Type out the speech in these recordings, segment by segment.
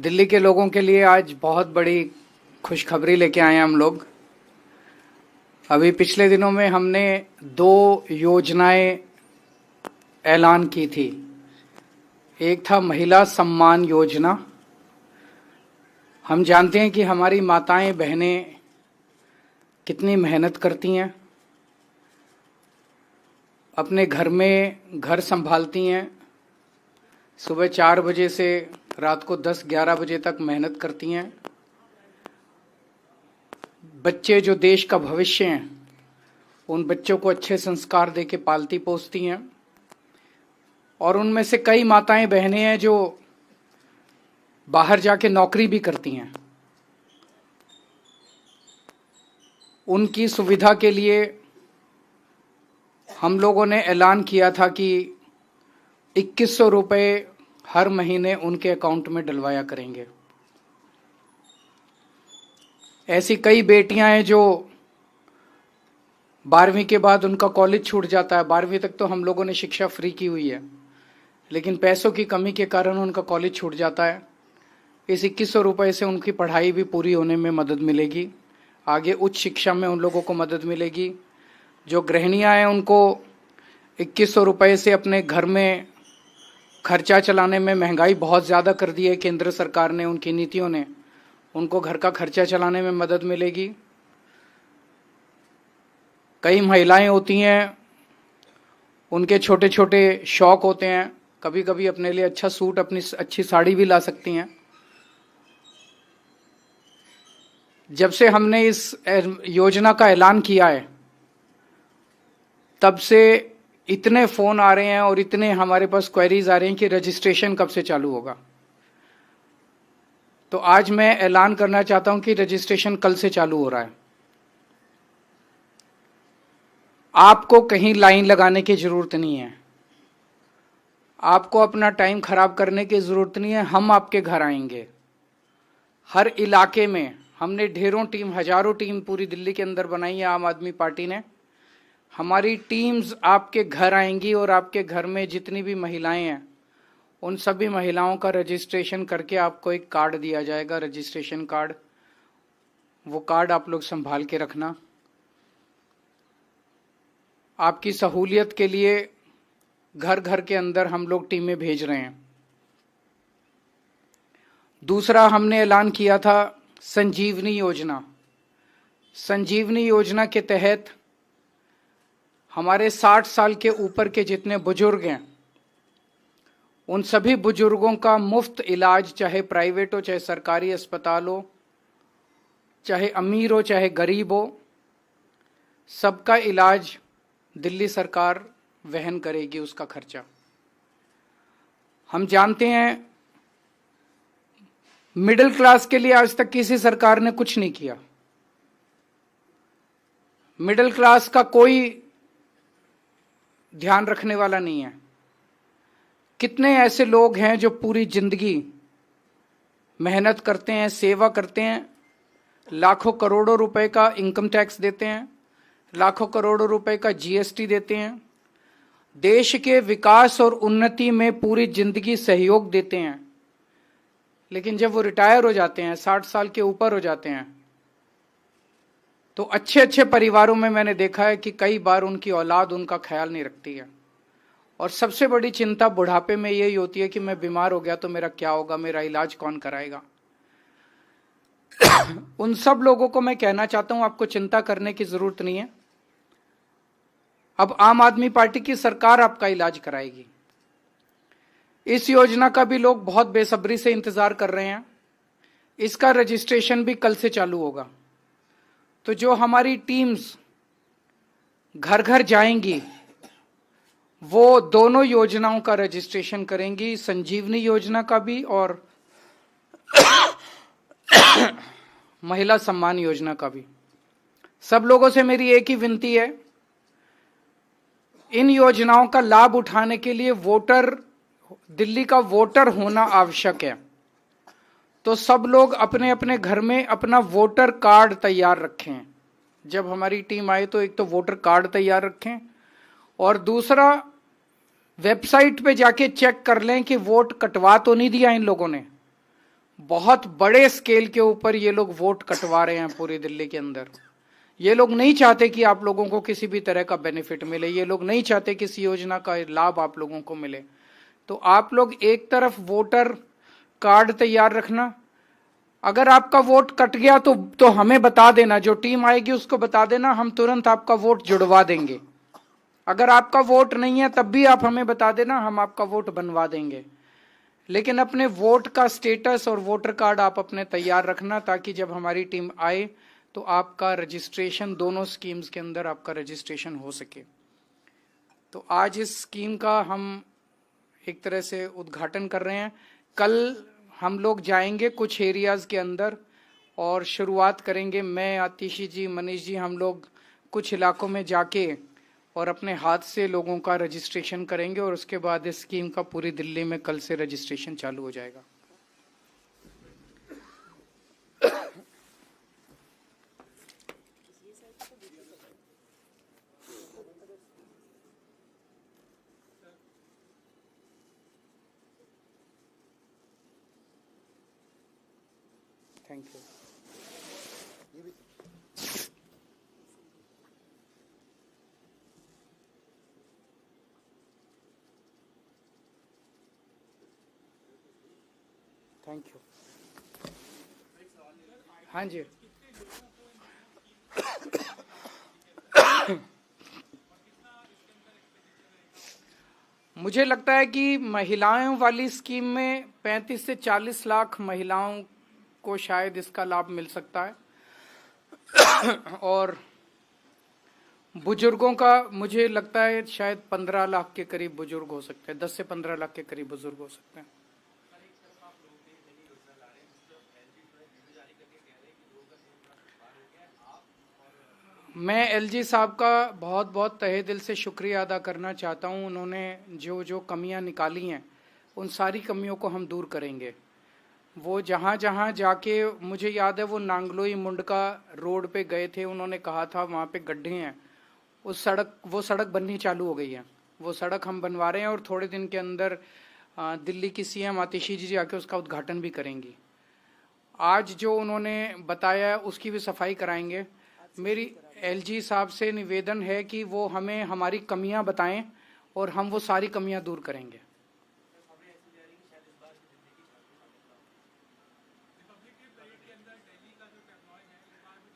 दिल्ली के लोगों के लिए आज बहुत बड़ी खुशखबरी लेके आए हैं हम लोग। अभी पिछले दिनों में हमने 2 योजनाएं ऐलान की थी। एक था महिला सम्मान योजना। हम जानते हैं कि हमारी माताएं बहनें कितनी मेहनत करती हैं, अपने घर में घर संभालती हैं, सुबह 4 बजे से रात को 10-11 बजे तक मेहनत करती हैं। बच्चे जो देश का भविष्य हैं, उन बच्चों को अच्छे संस्कार देके पालती पोसती हैं। और उनमें से कई माताएं बहनें हैं जो बाहर जाके नौकरी भी करती हैं। उनकी सुविधा के लिए हम लोगों ने ऐलान किया था कि 2100 रुपये हर महीने उनके अकाउंट में डलवाया करेंगे। ऐसी कई बेटियां हैं जो 12वीं के बाद उनका कॉलेज छूट जाता है। 12वीं तक तो हम लोगों ने शिक्षा फ्री की हुई है, लेकिन पैसों की कमी के कारण उनका कॉलेज छूट जाता है। इस 2100 रुपये से उनकी पढ़ाई भी पूरी होने में मदद मिलेगी, आगे उच्च शिक्षा में उन लोगों को मदद मिलेगी। जो गृहिणियां हैं उनको 2100 रुपये से अपने घर में खर्चा चलाने में, महंगाई बहुत ज़्यादा कर दी है केंद्र सरकार ने, उनकी नीतियों ने, उनको घर का खर्चा चलाने में मदद मिलेगी। कई महिलाएं होती हैं, उनके छोटे छोटे शौक होते हैं, कभी कभी अपने लिए अच्छा सूट, अपनी अच्छी साड़ी भी ला सकती हैं। जब से हमने इस योजना का ऐलान किया है, तब से इतने फ़ोन आ रहे हैं और इतने हमारे पास क्वेरीज आ रही हैं कि रजिस्ट्रेशन कब से चालू होगा। तो आज मैं ऐलान करना चाहता हूं कि रजिस्ट्रेशन कल से चालू हो रहा है। आपको कहीं लाइन लगाने की ज़रूरत नहीं है, आपको अपना टाइम खराब करने की ज़रूरत नहीं है। हम आपके घर आएंगे। हर इलाके में हमने ढेरों टीम, हजारों टीम पूरी दिल्ली के अंदर बनाई है आम आदमी पार्टी ने। हमारी टीम्स आपके घर आएंगी और आपके घर में जितनी भी महिलाएं हैं, उन सभी महिलाओं का रजिस्ट्रेशन करके आपको एक कार्ड दिया जाएगा, रजिस्ट्रेशन कार्ड। वो कार्ड आप लोग संभाल के रखना। आपकी सहूलियत के लिए घर घर के अंदर हम लोग टीमें भेज रहे हैं। दूसरा, हमने ऐलान किया था संजीवनी योजना। संजीवनी योजना के तहत हमारे 60 साल के ऊपर के जितने बुजुर्ग हैं, उन सभी बुजुर्गों का मुफ्त इलाज, चाहे प्राइवेट हो, चाहे सरकारी अस्पताल हो, चाहे अमीर हो, चाहे गरीब हो, सबका इलाज दिल्ली सरकार वहन करेगी, उसका खर्चा। हम जानते हैं मिडिल क्लास के लिए आज तक किसी सरकार ने कुछ नहीं किया। मिडिल क्लास का कोई ध्यान रखने वाला नहीं है। कितने ऐसे लोग हैं जो पूरी जिंदगी मेहनत करते हैं, सेवा करते हैं, लाखों करोड़ों रुपए का इनकम टैक्स देते हैं, लाखों करोड़ों रुपए का जीएसटी देते हैं, देश के विकास और उन्नति में पूरी जिंदगी सहयोग देते हैं। लेकिन जब वो रिटायर हो जाते हैं, 60 साल के ऊपर हो जाते हैं, तो अच्छे अच्छे परिवारों में मैंने देखा है कि कई बार उनकी औलाद उनका ख्याल नहीं रखती है। और सबसे बड़ी चिंता बुढ़ापे में यही होती है कि मैं बीमार हो गया तो मेरा क्या होगा, मेरा इलाज कौन कराएगा। उन सब लोगों को मैं कहना चाहता हूं, आपको चिंता करने की जरूरत नहीं है। अब आम आदमी पार्टी की सरकार आपका इलाज कराएगी। इस योजना का भी लोग बहुत बेसब्री से इंतजार कर रहे हैं। इसका रजिस्ट्रेशन भी कल से चालू होगा। तो जो हमारी टीम्स घर घर जाएंगी, वो दोनों योजनाओं का रजिस्ट्रेशन करेंगी, संजीवनी योजना का भी और महिला सम्मान योजना का भी। सब लोगों से मेरी एक ही विनती है, इन योजनाओं का लाभ उठाने के लिए दिल्ली का वोटर होना आवश्यक है। तो सब लोग अपने अपने घर में अपना वोटर कार्ड तैयार रखें। जब हमारी टीम आए तो एक तो वोटर कार्ड तैयार रखें, और दूसरा वेबसाइट पे जाके चेक कर लें कि वोट कटवा तो नहीं दिया इन लोगों ने। बहुत बड़े स्केल के ऊपर ये लोग वोट कटवा रहे हैं पूरी दिल्ली के अंदर। ये लोग नहीं चाहते कि आप लोगों को किसी भी तरह का बेनिफिट मिले, ये लोग नहीं चाहते किसी योजना का लाभ आप लोगों को मिले। तो आप लोग एक तरफ वोटर कार्ड तैयार रखना, अगर आपका वोट कट गया तो हमें बता देना, जो टीम आएगी उसको बता देना, हम तुरंत आपका वोट जुड़वा देंगे। अगर आपका वोट नहीं है तब भी आप हमें बता देना, हम आपका वोट बनवा देंगे। लेकिन अपने वोट का स्टेटस और वोटर कार्ड आप अपने तैयार रखना, ताकि जब हमारी टीम आए तो आपका रजिस्ट्रेशन, दोनों स्कीम्स के अंदर आपका रजिस्ट्रेशन हो सके। तो आज इस स्कीम का हम एक तरह से उद्घाटन कर रहे हैं। कल हम लोग जाएंगे कुछ एरियाज के अंदर और शुरुआत करेंगे। मैं, आतिशी जी, मनीष जी, हम लोग कुछ इलाकों में जाके और अपने हाथ से लोगों का रजिस्ट्रेशन करेंगे और उसके बाद इस स्कीम का पूरी दिल्ली में कल से रजिस्ट्रेशन चालू हो जाएगा। Thank you. Thank you. हाँ जी। मुझे लगता है कि महिलाओं वाली स्कीम में 35 से 40 लाख महिलाओं को शायद इसका लाभ मिल सकता है और बुजुर्गों का मुझे लगता है शायद 15 लाख के करीब बुजुर्ग हो सकते हैं, 10 से 15 लाख के करीब बुजुर्ग हो सकते हैं। मैं एलजी साहब का बहुत बहुत तहे दिल से शुक्रिया अदा करना चाहता हूं। उन्होंने जो जो कमियां निकाली हैं उन सारी कमियों को हम दूर करेंगे। वो जहां जहां जाके, मुझे याद है वो नांगलोई मुंडका रोड पे गए थे, उन्होंने कहा था वहां पे गड्ढे हैं, वो सड़क बननी चालू हो गई है। वो सड़क हम बनवा रहे हैं और थोड़े दिन के अंदर दिल्ली की सीएम आतिशी जी आके उसका उद्घाटन भी करेंगी। आज जो उन्होंने बताया है उसकी भी सफाई कराएंगे। मेरी एलजी साहब से निवेदन है कि वो हमें हमारी कमियां बताएं और हम वो सारी कमियां दूर करेंगे।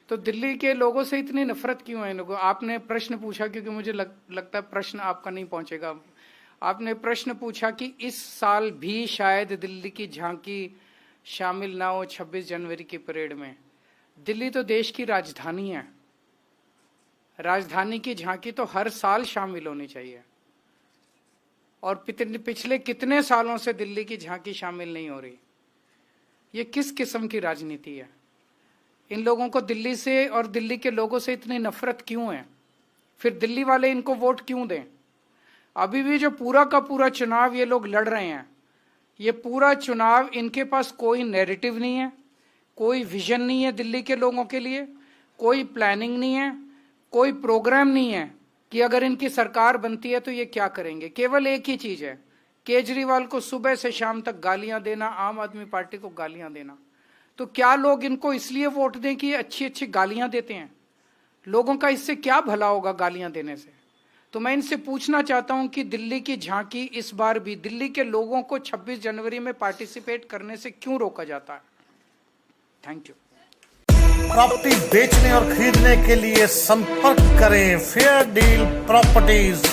तो दिल्ली के लोगों से इतनी नफरत क्यों है लोगों? आपने प्रश्न पूछा, क्योंकि मुझे लगता है प्रश्न आपका नहीं पहुंचेगा। आपने प्रश्न पूछा कि इस साल भी शायद दिल्ली की झांकी शामिल ना हो 26 जनवरी की परेड में। दिल्ली तो देश की राजधानी है, राजधानी की झांकी तो हर साल शामिल होनी चाहिए। और पिछले कितने सालों से दिल्ली की झांकी शामिल नहीं हो रही? ये किस किस्म की राजनीति है? इन लोगों को दिल्ली से और दिल्ली के लोगों से इतनी नफरत क्यों है? फिर दिल्ली वाले इनको वोट क्यों दें? अभी भी जो पूरा का पूरा चुनाव ये लोग लड़ रहे हैं, ये पूरा चुनाव इनके पास कोई नैरेटिव नहीं है, कोई विजन नहीं है दिल्ली के लोगों के लिए, कोई प्लानिंग नहीं है, कोई प्रोग्राम नहीं है कि अगर इनकी सरकार बनती है तो ये क्या करेंगे। केवल एक ही चीज है, केजरीवाल को सुबह से शाम तक गालियां देना, आम आदमी पार्टी को गालियां देना। तो क्या लोग इनको इसलिए वोट दें कि अच्छी अच्छी गालियां देते हैं? लोगों का इससे क्या भला होगा गालियां देने से? तो मैं इनसे पूछना चाहता हूं कि दिल्ली की झांकी इस बार भी दिल्ली के लोगों को 26 जनवरी में पार्टिसिपेट करने से क्यों रोका जाता है? Thank you. प्रॉपर्टी बेचने और खरीदने के लिए संपर्क करें फेयर डील प्रॉपर्टीज।